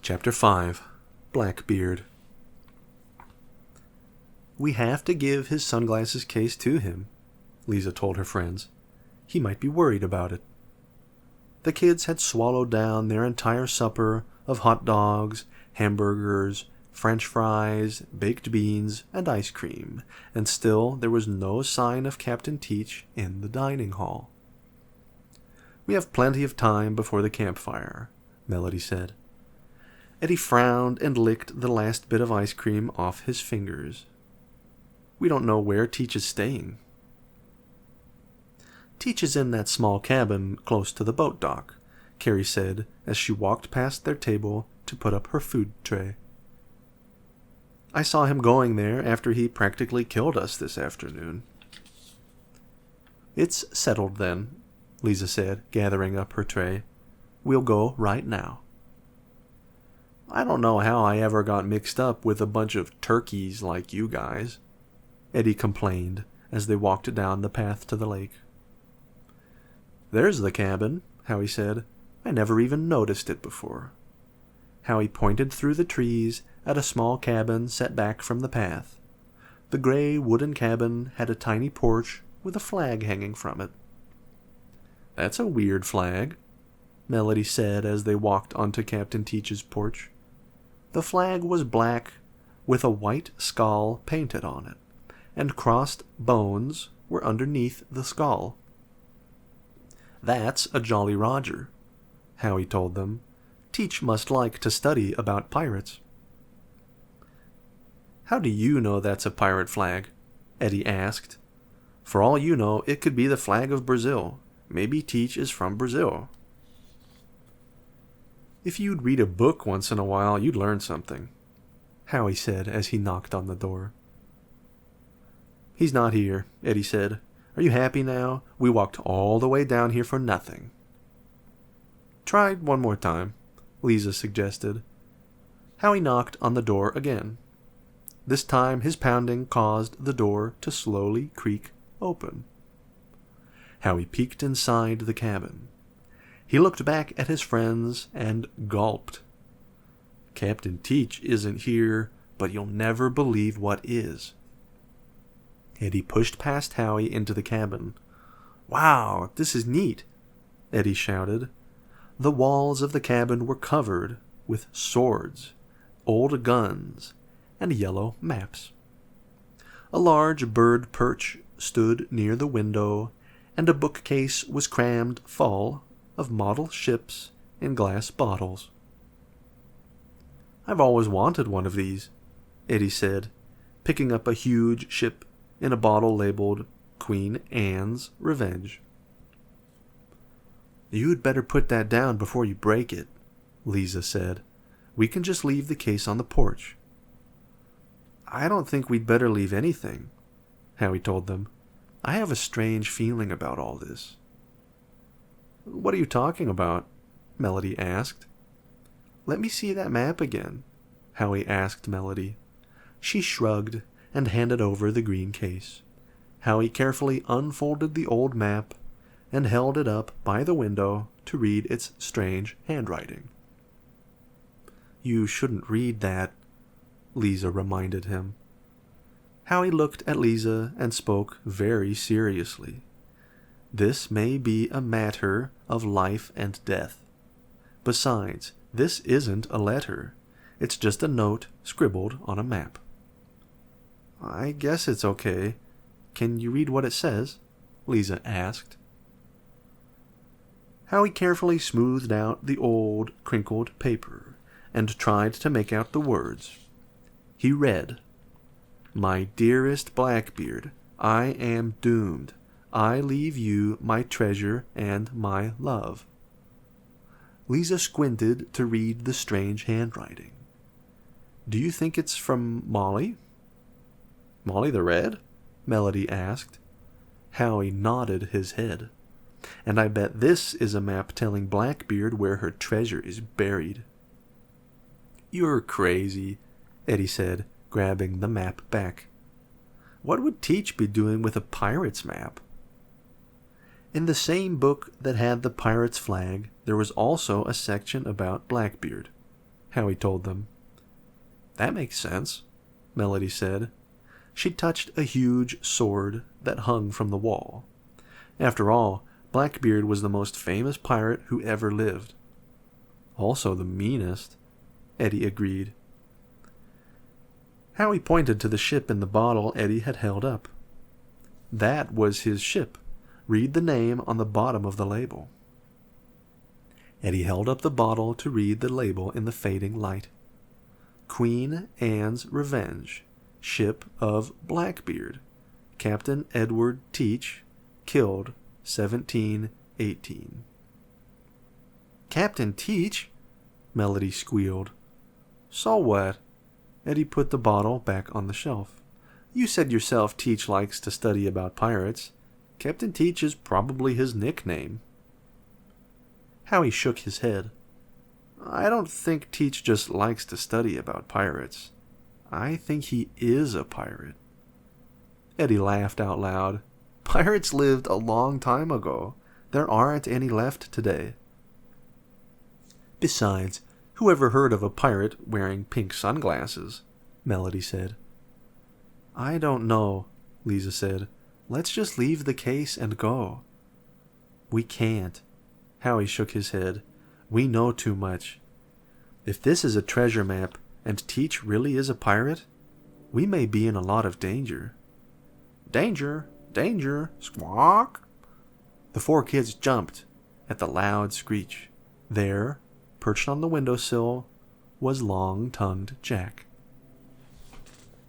Chapter 5. Blackbeard. "We have to give his sunglasses case to him," Lisa told her friends. "He might be worried about it." The kids had swallowed down their entire supper of hot dogs, hamburgers, French fries, baked beans, and ice cream, and still there was no sign of Captain Teach in the dining hall. "We have plenty of time before the campfire," Melody said. Eddie frowned and licked the last bit of ice cream off his fingers. "We don't know where Teach is staying." "Teach is in that small cabin close to the boat dock," Carrie said as she walked past their table to put up her food tray. "I saw him going there after he practically killed us this afternoon." "It's settled then," Lisa said, gathering up her tray. "We'll go right now." "I don't know how I ever got mixed up with a bunch of turkeys like you guys," Eddie complained as they walked down the path to the lake. "There's the cabin," Howie said. "I never even noticed it before." Howie pointed through the trees at a small cabin set back from the path. The gray wooden cabin had a tiny porch with a flag hanging from it. "That's a weird flag," Melody said as they walked onto Captain Teach's porch. The flag was black with a white skull painted on it, and crossed bones were underneath the skull. "That's a Jolly Roger," Howie told them. "Teach must like to study about pirates." "How do you know that's a pirate flag?" Eddie asked. "For all you know, it could be the flag of Brazil. Maybe Teach is from Brazil." "If you'd read a book once in a while, you'd learn something," Howie said as he knocked on the door. "He's not here," Eddie said. "Are you happy now? We walked all the way down here for nothing." "Try one more time," Lisa suggested. Howie knocked on the door again. This time his pounding caused the door to slowly creak open. Howie peeked inside the cabin. He looked back at his friends and gulped. "Captain Teach isn't here, but you'll never believe what is." Eddie pushed past Howie into the cabin. "Wow, this is neat," Eddie shouted. The walls of the cabin were covered with swords, old guns, and yellow maps. A large bird perch stood near the window, and a bookcase was crammed full of model ships and glass bottles. "I've always wanted one of these," Eddie said, picking up a huge ship in a bottle labeled Queen Anne's Revenge. "You'd better put that down before you break it," Lisa said. "We can just leave the case on the porch." "I don't think we'd better leave anything," Howie told them. "I have a strange feeling about all this." "What are you talking about?" Melody asked. "Let me see that map again," Howie asked Melody. She shrugged and handed over the green case. Howie carefully unfolded the old map and held it up by the window to read its strange handwriting. "You shouldn't read that," Lisa reminded him. Howie looked at Lisa and spoke very seriously. "This may be a matter of life and death. Besides, this isn't a letter. It's just a note scribbled on a map." "I guess it's okay. Can you read what it says?" Lisa asked. Howie carefully smoothed out the old, crinkled paper and tried to make out the words. He read, "My dearest Blackbeard, I am doomed. I leave you my treasure and my love." Lisa squinted to read the strange handwriting. "Do you think it's from Molly?" "Molly the Red?" Melody asked. Howie nodded his head. "And I bet this is a map telling Blackbeard where her treasure is buried." "You're crazy," Eddie said, grabbing the map back. "What would Teach be doing with a pirate's map?" In the same book that had the pirate's flag, there was also a section about Blackbeard, Howie told them. That makes sense, Melody said. She touched a huge sword that hung from the wall. After all, Blackbeard was the most famous pirate who ever lived. Also the meanest, Eddie agreed. Howie pointed to the ship in the bottle Eddie had held up. That was his ship. Read the name on the bottom of the label. Eddie held up the bottle to read the label in the fading light. Queen Anne's Revenge, ship of Blackbeard, Captain Edward Teach, killed 1718. Captain Teach? Melody squealed. So what? Eddie put the bottle back on the shelf. You said yourself Teach likes to study about pirates. Captain Teach is probably his nickname. Howie shook his head. I don't think Teach just likes to study about pirates. I think he is a pirate. Eddie laughed out loud. Pirates lived a long time ago. There aren't any left today. Besides, who ever heard of a pirate wearing pink sunglasses? Melody said. I don't know, Lisa said. Let's just leave the case and go. We can't. Howie shook his head. We know too much. If this is a treasure map and Teach really is a pirate, we may be in a lot of danger. Danger! Danger! Squawk! The four kids jumped at the loud screech. There, perched on the windowsill, was Long-Tongued Jack.